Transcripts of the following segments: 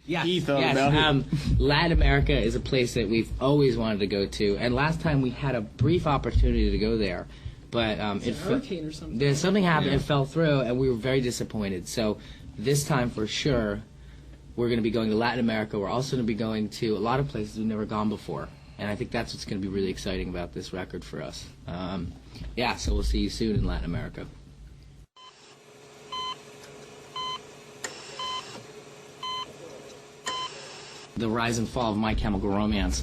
Yes, he thought yes. about it. Latin America is a place that we've always wanted to go to, and last time we had a brief opportunity to go there, but It's a hurricane or something. there's something happened. Yeah. It fell through, and we were very disappointed. So this time, for sure, we're going to be going to Latin America. We're also going to be going to a lot of places we've never gone before, and I think that's what's going to be really exciting about this record for us. Yeah, so we'll see you soon in Latin America. The rise and fall of My Chemical Romance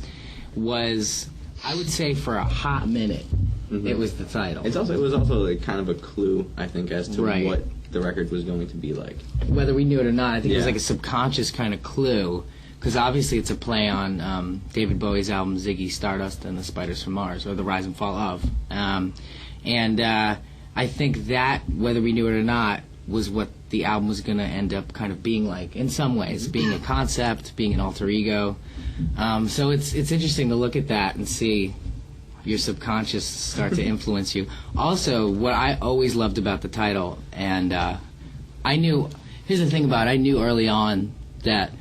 was, I would say, for a hot minute, it was the title. It was also like kind of a clue, I think, as to Right. what the record was going to be like. Whether we knew it or not, I think it was Yeah. like a subconscious kind of clue, because obviously it's a play on David Bowie's album Ziggy Stardust and the Spiders from Mars, or The Rise and Fall of. I think that, whether we knew it or not, was what the album was going to end up kind of being like, in some ways, being a concept, being an alter ego. So it's interesting to look at that and see your subconscious start to influence you. Also, what I always loved about the title, and here's the thing about it, I knew early on that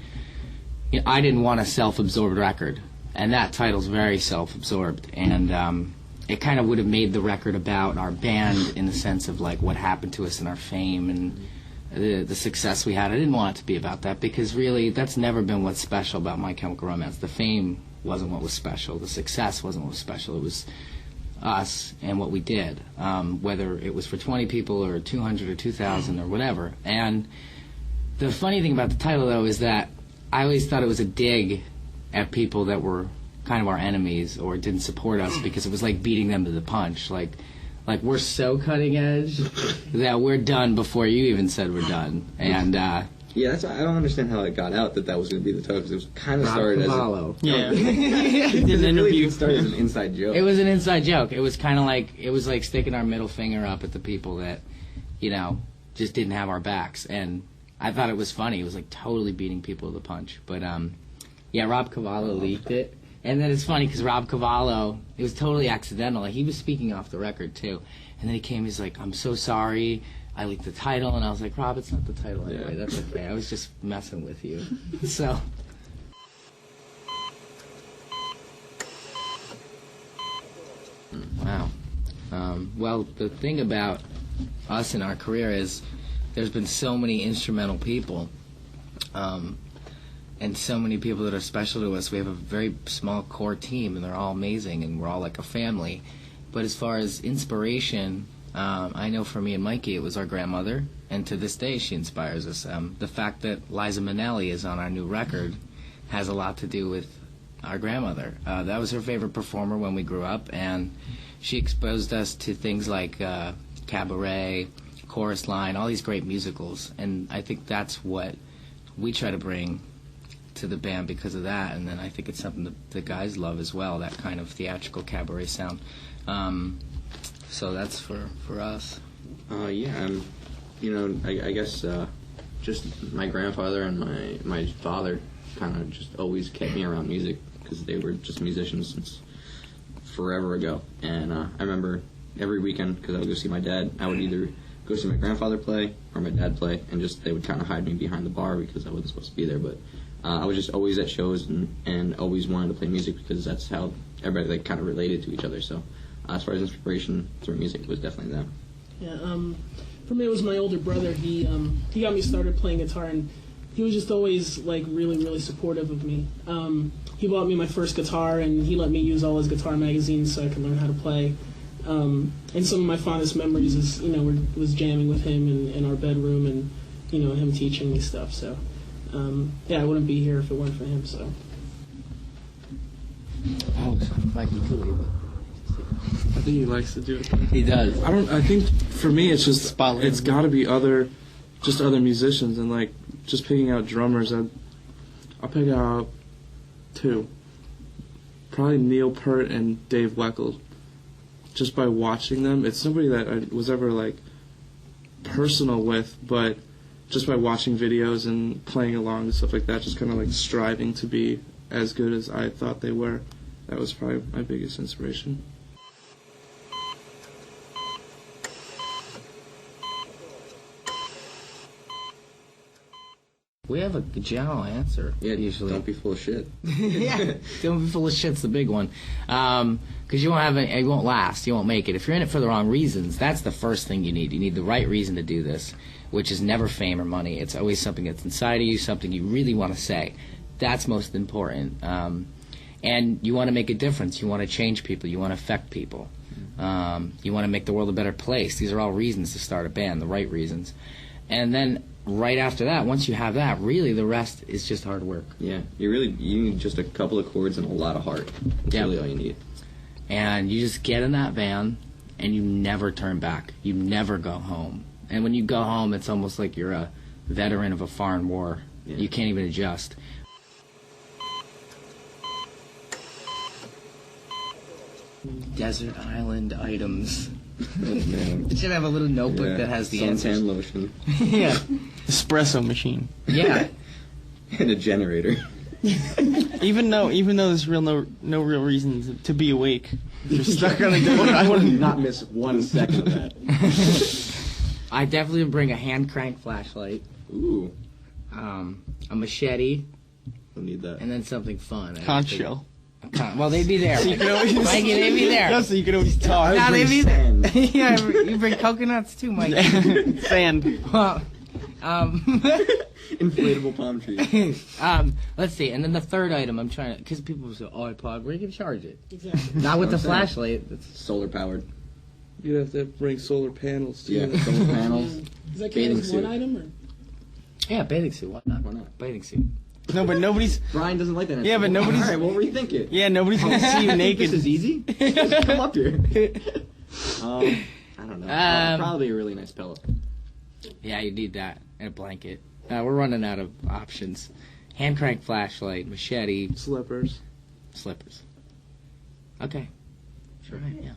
I didn't want a self-absorbed record, and that title's very self-absorbed, and it kind of would have made the record about our band in the sense of like what happened to us in our fame and the success we had. I didn't want it to be about that, because really that's never been what's special about My Chemical Romance. The fame wasn't what was special. The success wasn't what was special. It was us and what we did, whether it was for 20 people or 200 or 2,000 or whatever. And the funny thing about the title, though, is that I always thought it was a dig at people that were kind of our enemies or didn't support us, because it was like beating them to the punch. Like we're so cutting edge that we're done before you even said we're done. And Yeah, that's I don't understand how it got out that was going to be the title, because it was kind of started as Yeah. it really didn't start as an inside joke. it was an inside joke. It was kind of like, it was like sticking our middle finger up at the people that, just didn't have our backs. And I thought it was funny. It was like totally beating people to the punch. But yeah, Rob Cavallo leaked it. And then it's funny because Rob Cavallo, it was totally accidental. He was speaking off the record too. And then he came, he's like, I'm so sorry, I leaked the title. And I was like, Rob, it's not the title anyway. That's okay. I was just messing with you. So. Wow. Well, the thing about us in our career is there's been so many instrumental people. And so many people that are special to us. We have a very small core team, and they're all amazing, and we're all like a family. But as far as inspiration, I know for me and Mikey, it was our grandmother, and to this day, she inspires us. The fact that Liza Minnelli is on our new record has a lot to do with our grandmother. That was her favorite performer when we grew up, and she exposed us to things like Cabaret, Chorus Line, all these great musicals, and I think that's what we try to bring to the band because of that. And then I think it's something that the guys love as well, that kind of theatrical cabaret sound. So that's for us. Yeah, I guess just my grandfather and my father kind of just always kept me around music, because they were just musicians since forever ago. And I remember every weekend, because I would go see my dad, I would either go see my grandfather play or my dad play, and just they would kind of hide me behind the bar because I wasn't supposed to be there. But I was just always at shows and always wanted to play music, because that's how everybody kind of related to each other. So as far as inspiration through music, it was definitely that. Yeah, for me it was my older brother. He got me started playing guitar, and he was just always like really, really supportive of me. He bought me my first guitar, and he let me use all his guitar magazines so I could learn how to play. And some of my fondest memories is was jamming with him in our bedroom, and him teaching me stuff. So yeah, I wouldn't be here if it weren't for him. So. Oh, Mikey Cooley. I think he likes to do it. He does. I think for me it's just Spotlight. it's got to be other musicians, and like just picking out drummers. I'll pick out two. Probably Neil Peart and Dave Weckl. Just by watching them, it's nobody that I was ever like personal with, but just by watching videos and playing along and stuff like that, just kind of like striving to be as good as I thought they were. That was probably my biggest inspiration. We have a general answer. Yeah, usually. don't be full of shit. Yeah, don't be full of shit's the big one. Because you won't last. You won't make it. If you're in it for the wrong reasons, that's the first thing you need. You need the right reason to do this, which is never fame or money. It's always something that's inside of you, something you really want to say. That's most important. And you want to make a difference. You want to change people. You want to affect people. You want to make the world a better place. These are all reasons to start a band, the right reasons. And then right after that, once you have that, really the rest is just hard work. Yeah, you need just a couple of chords and a lot of heart. That's really all you need. And you just get in that van, and you never turn back. You never go home. And when you go home, it's almost like you're a veteran of a foreign war. Yeah. You can't even adjust. Desert island items. It should have a little notebook that has the answers. Suntan lotion. Yeah. Espresso machine. Yeah. And a generator. Even though there's no real reason to be awake, you're stuck on a desert I would island. not miss 1 second of that. I definitely would bring a hand crank flashlight. Ooh. A machete. We'll need that. And then something fun. Conch shell. Well, they'd be there. So you can always, Mikey, they'd be there. Yeah, so you can always talk. No, they'd be there. Yeah, you bring coconuts too, Mikey. Sand. Well, inflatable palm trees. let's see. And then the third item, I'm trying to, because people say, oh, iPod, where you can charge it? Exactly. Not with the That's what I'm flashlight. It's Solar powered. You'd have to bring solar panels too. Yeah, solar panels. Does that count Bathing as one suit. item? Or? yeah, bathing suit. Why not? Why not? Bathing suit. No, but nobody's. Brian doesn't like that. Yeah, but nobody's. All right, we'll rethink it. Yeah, nobody's gonna see you naked. This is easy. Just come up here. I don't know. Probably a really nice pillow. Yeah, you need that and a blanket. We're running out of options. Hand crank flashlight, machete, Slippers. slippers. Okay. Sure. Right, yeah.